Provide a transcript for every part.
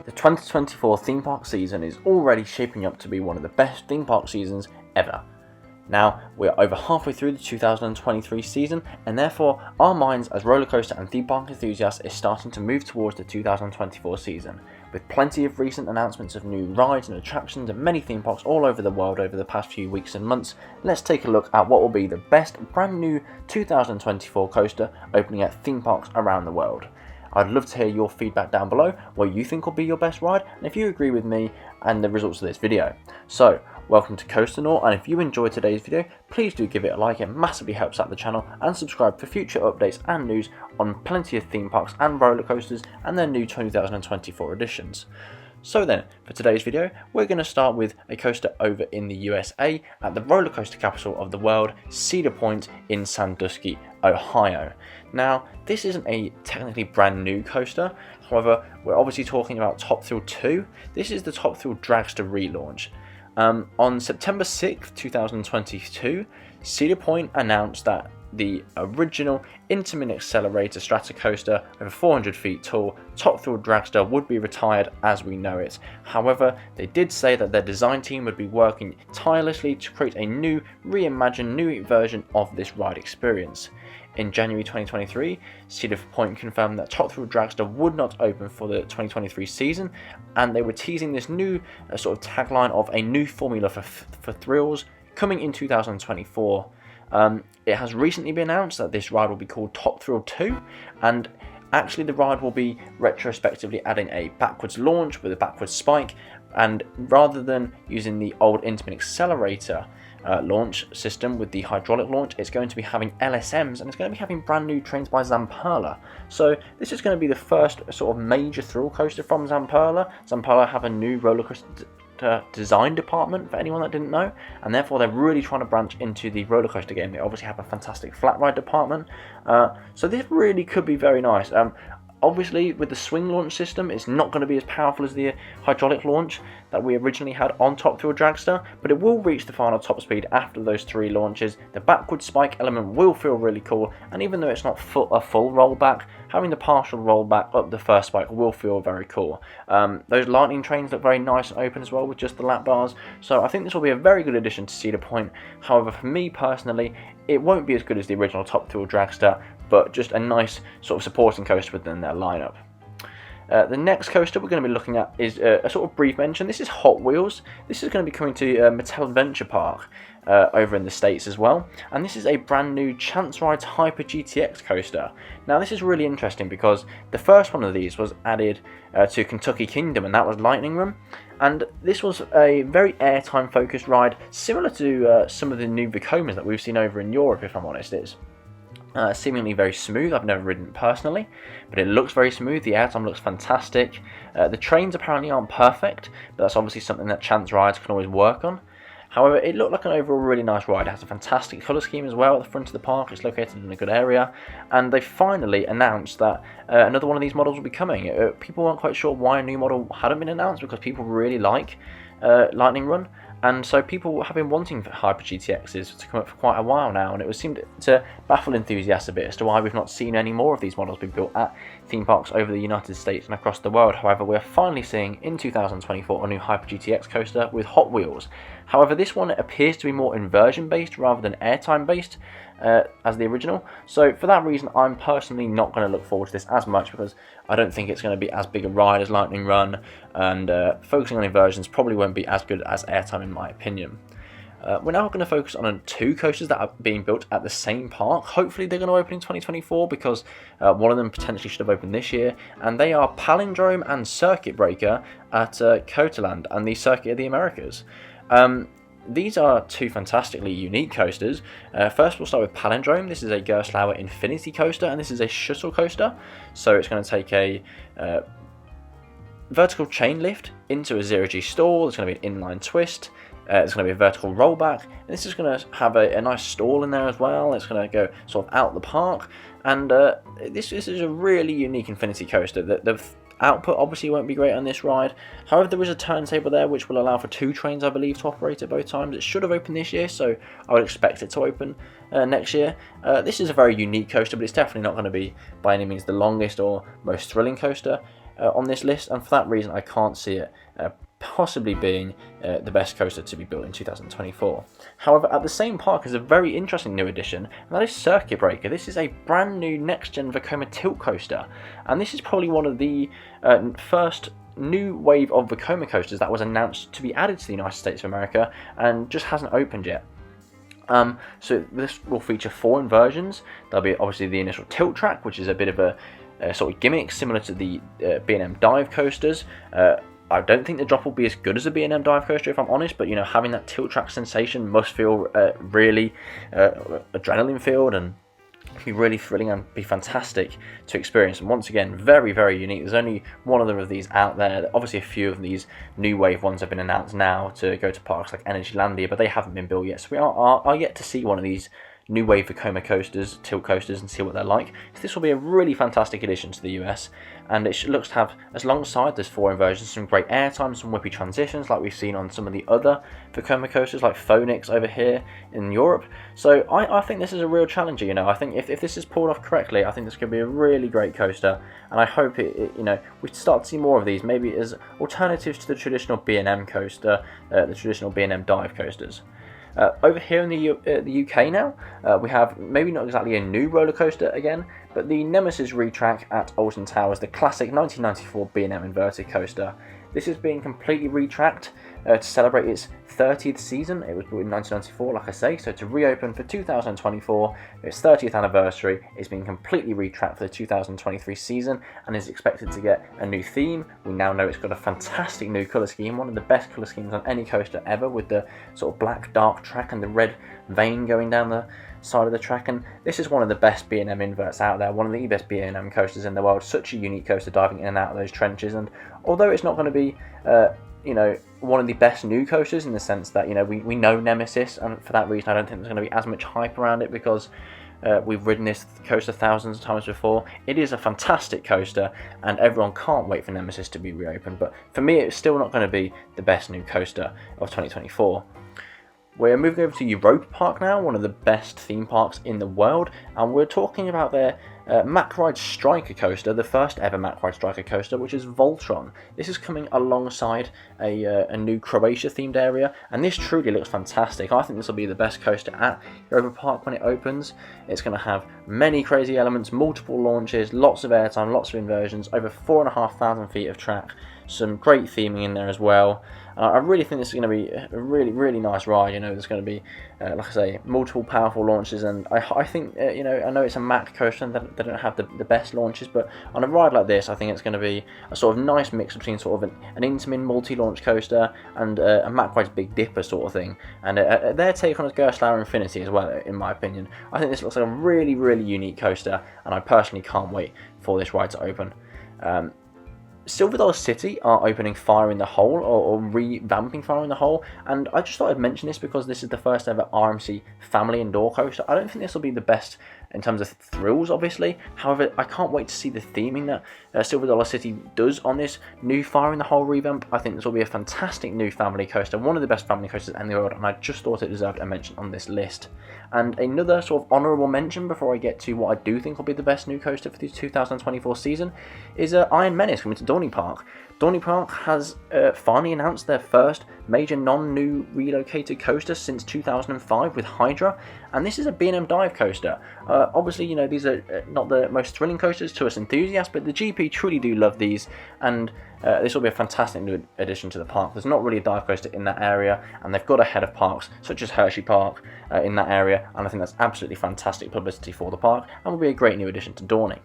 The 2024 theme park season is already shaping up to be one of the best theme park seasons ever. Now, we're over halfway through the 2023 season, and therefore our minds as roller coaster and theme park enthusiasts is starting to move towards the 2024 season, with plenty of recent announcements of new rides and attractions at many theme parks all over the world over the past few weeks and months. Let's take a look at what will be the best brand new 2024 coaster opening at theme parks around the world. I'd love to hear your feedback down below, what you think will be your best ride, and if you agree with me and the results of this video. So, welcome to Coasternaut, and if you enjoyed today's video, please do give it a like, it massively helps out the channel, and subscribe for future updates and news on plenty of theme parks and roller coasters and their new 2024 editions. So then, for today's video, we're going to start with a coaster over in the USA at the roller coaster capital of the world, Cedar Point in Sandusky, Ohio. Now, this isn't a technically brand new coaster, however, we're obviously talking about Top Thrill 2. This is the Top Thrill Dragster relaunch. On September 6th, 2022, Cedar Point announced that the original Intamin Accelerator strata coaster, over 400 feet tall, Top Thrill Dragster would be retired as we know it. However, they did say that their design team would be working tirelessly to create a new, reimagined, new version of this ride experience. In January 2023, Cedar Point confirmed that Top Thrill Dragster would not open for the 2023 season, and they were teasing this new sort of tagline of a new formula for thrills coming in 2024. It has recently been announced that this ride will be called Top Thrill 2, and actually the ride will be retrospectively adding a backwards launch with a backwards spike, and rather than using the old Intamin Accelerator launch system with the hydraulic launch, it's going to be having LSMs, and it's going to be having brand new trains by Zamperla. So this is going to be the first sort of major thrill coaster from Zamperla. Zamperla have a new roller coaster design department, for anyone that didn't know, and therefore they're really trying to branch into the roller coaster game. They obviously have a fantastic flat ride department, so this really could be very nice. Obviously, with the swing launch system, it's not going to be as powerful as the hydraulic launch that we originally had on Top Thrill Dragster, but it will reach the final top speed after those 3 launches. The backward spike element will feel really cool, and even though it's not a full rollback, having the partial rollback up the first spike will feel very cool. Those lightning trains look very nice and open as well with just the lap bars, so I think this will be a very good addition to Cedar Point. However, for me personally, it won't be as good as the original Top Thrill Dragster, but just a nice sort of supporting coaster within their lineup. The next coaster we're going to be looking at is a sort of brief mention. This is Hot Wheels. This is going to be coming to Mattel Adventure Park over in the States as well. And this is a brand new Chance Rides Hyper GTX coaster. Now this is really interesting because the first one of these was added to Kentucky Kingdom, and that was Lightning Room. And this was a very airtime focused ride, similar to some of the new Vekomas that we've seen over in Europe, if I'm honest. It's seemingly very smooth. I've never ridden it personally, but it looks very smooth. The airtime looks fantastic. The trains apparently aren't perfect, but that's obviously something that Chance Rides can always work on. However, it looked like an overall really nice ride. It has a fantastic colour scheme as well at the front of the park. It's located in a good area, and they finally announced that another one of these models will be coming. People weren't quite sure why a new model hadn't been announced, because people really like Lightning Run. And so people have been wanting Hyper GTXs to come up for quite a while now, and it seemed to baffle enthusiasts a bit as to why we've not seen any more of these models be built at theme parks over the United States and across the world. However, we're finally seeing in 2024 a new Hyper GTX coaster with Hot Wheels. However, this one appears to be more inversion based rather than airtime based as the original. So for that reason, I'm personally not going to look forward to this as much, because I don't think it's going to be as big a ride as Lightning Run, and focusing on inversions probably won't be as good as airtime in my opinion. We're now going to focus on 2 coasters that are being built at the same park. Hopefully they're going to open in 2024, because one of them potentially should have opened this year, and they are Palindrome and Circuit Breaker at Cotaland and the Circuit of the Americas. These are 2 fantastically unique coasters. First we'll start with Palindrome. This is a Gerstlauer Infinity coaster, and this is a shuttle coaster. So it's going to take a vertical chain lift into a 0G stall. There's going to be an inline twist. It's going to be a vertical rollback. And this is going to have a nice stall in there as well. It's going to go sort of out the park. And this is a really unique Infinity coaster. The output obviously won't be great on this ride. However, there is a turntable there which will allow for 2 trains, I believe, to operate at both times. It should have opened this year, so I would expect it to open next year. This is a very unique coaster, but it's definitely not going to be by any means the longest or most thrilling coaster. on this list, and for that reason I can't see it possibly being the best coaster to be built in 2024. However, at the same park is a very interesting new addition, and that is Circuit Breaker. This is a brand new next-gen Vekoma tilt coaster, and this is probably one of the first new wave of Vekoma coasters that was announced to be added to the United States of America and just hasn't opened yet. So this will feature 4 inversions. There'll be obviously the initial tilt track, which is a bit of a sort of gimmick similar to the B&M dive coasters. I don't think the drop will be as good as a B&M dive coaster, if I'm honest, but having that tilt track sensation must feel really adrenaline filled and be really thrilling and be fantastic to experience. And once again, very, very unique. There's only one other of these out there. Obviously, a few of these new wave ones have been announced now to go to parks like Energylandia, but they haven't been built yet. So we are yet to see one of these new wave Vekoma coasters, tilt coasters, and see what they're like. So this will be a really fantastic addition to the US, and it looks to have, as alongside those 4 inversions, some great airtime, some whippy transitions like we've seen on some of the other Vekoma coasters like Phoenix over here in Europe. So I think this is a real challenger. I think if this is pulled off correctly, I think this could be a really great coaster, and I hope we start to see more of these, maybe as alternatives to the traditional B&M coaster, the traditional B&M dive coasters. Over here in the UK now, we have maybe not exactly a new roller coaster again, but the Nemesis retrack at Alton Towers, the classic 1994 B&M inverted coaster. This is being completely retracked to celebrate its 30th season. It was built in 1994, like I say, so to reopen for 2024, its 30th anniversary, it's been completely retracked for the 2023 season and is expected to get a new theme. We now know it's got a fantastic new colour scheme, one of the best colour schemes on any coaster ever, with the sort of black dark track and the red vein going down the side of the track. And this is one of the best B&M inverts out there, one of the best B&M coasters in the world. Such a unique coaster, diving in and out of those trenches, and although it's not going to be one of the best new coasters in the sense that we know Nemesis, and for that reason I don't think there's going to be as much hype around it because we've ridden this coaster thousands of times before. It is a fantastic coaster and everyone can't wait for Nemesis to be reopened, but for me it's still not going to be the best new coaster of 2024. We're moving over to Europa Park now, one of the best theme parks in the world, and we're talking about their Mack Ride Striker coaster, the first ever Mack Ride Striker coaster, which is Voltron. This is coming alongside a new Croatia themed area, and this truly looks fantastic. I think this will be the best coaster at Europa Park when it opens. It's going to have many crazy elements, multiple launches, lots of airtime, lots of inversions, over 4,500 feet of track, some great theming in there as well. I really think this is going to be a really, really nice ride. There's going to be, like I say, multiple powerful launches, and I think, I know it's a Mack coaster and they don't have the best launches, but on a ride like this, I think it's going to be a sort of nice mix between sort of an Intamin multi-launch coaster and a Mack Ride's Big Dipper sort of thing, and their take on a Gerstlauer Infinity as well, in my opinion. I think this looks like a really, really unique coaster, and I personally can't wait for this ride to open. Silver Dollar City are opening Fire in the Hole, or revamping Fire in the Hole, and I just thought I'd mention this because this is the first ever RMC family indoor coaster. I don't think this will be the best in terms of thrills, obviously. However, I can't wait to see the theming that Silver Dollar City does on this new Fire in the Hole revamp. I think this will be a fantastic new family coaster, one of the best family coasters in the world, and I just thought it deserved a mention on this list. And another sort of honourable mention before I get to what I do think will be the best new coaster for the 2024 season is Iron Menace coming to Dorney Park. Dorney Park has finally announced their first major non-new relocated coaster since 2005 with Hydra, and this is a B&M dive coaster. Obviously, these are not the most thrilling coasters to us enthusiasts, but the GP truly do love these, and this will be a fantastic new addition to the park. There's not really a dive coaster in that area, and they've got a head of parks such as Hershey Park in that area, and I think that's absolutely fantastic publicity for the park and will be a great new addition to Dorney.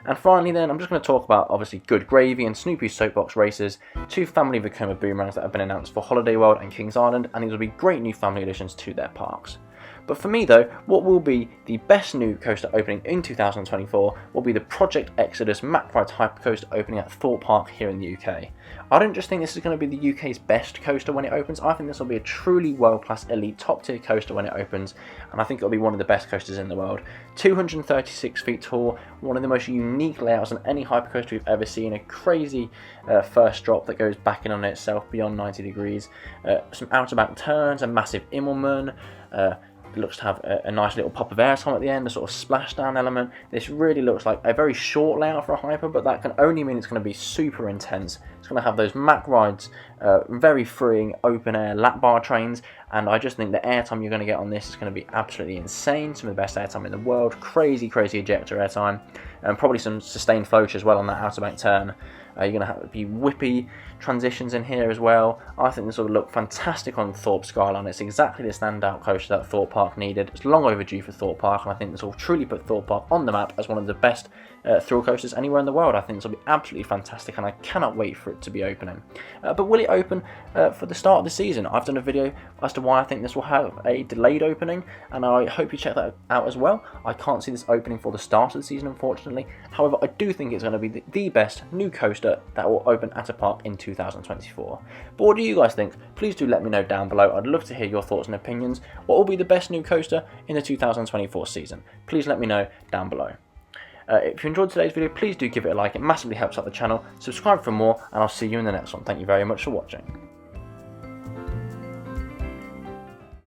And finally then, I'm just going to talk about obviously Good Gravy and Snoopy's Soapbox Racers, two family Vekoma boomerangs that have been announced for Holiday World and Kings Island, and these will be great new family additions to their parks. But for me though, what will be the best new coaster opening in 2024 will be the Project Exodus Mack Ride Hypercoaster opening at Thorpe Park here in the UK. I don't just think this is going to be the UK's best coaster when it opens, I think this will be a truly world-class elite top tier coaster when it opens, and I think it'll be one of the best coasters in the world. 236 feet tall, one of the most unique layouts on any hypercoaster we've ever seen, a crazy first drop that goes back in on itself beyond 90 degrees, some out-and-back turns, a massive Immelmann, It looks to have a nice little pop of airtime at the end, a sort of splashdown element. This really looks like a very short layout for a hyper, but that can only mean it's going to be super intense. It's going to have those Mack rides, very freeing open air lap bar trains, and I just think the airtime you're going to get on this is going to be absolutely insane. Some of the best airtime in the world, crazy ejector airtime, and probably some sustained float as well on that outer bank turn. You're going to have be whippy transitions in here as well. I think this will look fantastic on Thorpe Skyline. It's exactly the standout coaster that Thorpe Park needed. It's long overdue for Thorpe Park, and I think this will truly put Thorpe Park on the map as one of the best thrill coasters anywhere in the world. I think this will be absolutely fantastic, and I cannot wait for it to be opening. But will it open for the start of the season? I've done a video as to why I think this will have a delayed opening, and I hope you check that out as well. I can't see this opening for the start of the season, unfortunately. However, I do think it's going to be the best new coaster that will open at a park in 2024. But what do you guys think? Please do let me know down below. I'd love to hear your thoughts and opinions. What will be the best new coaster in the 2024 season? Please let me know down below. If you enjoyed today's video, please do give it a like. It massively helps out the channel. Subscribe for more, and I'll see you in the next one. Thank you very much for watching.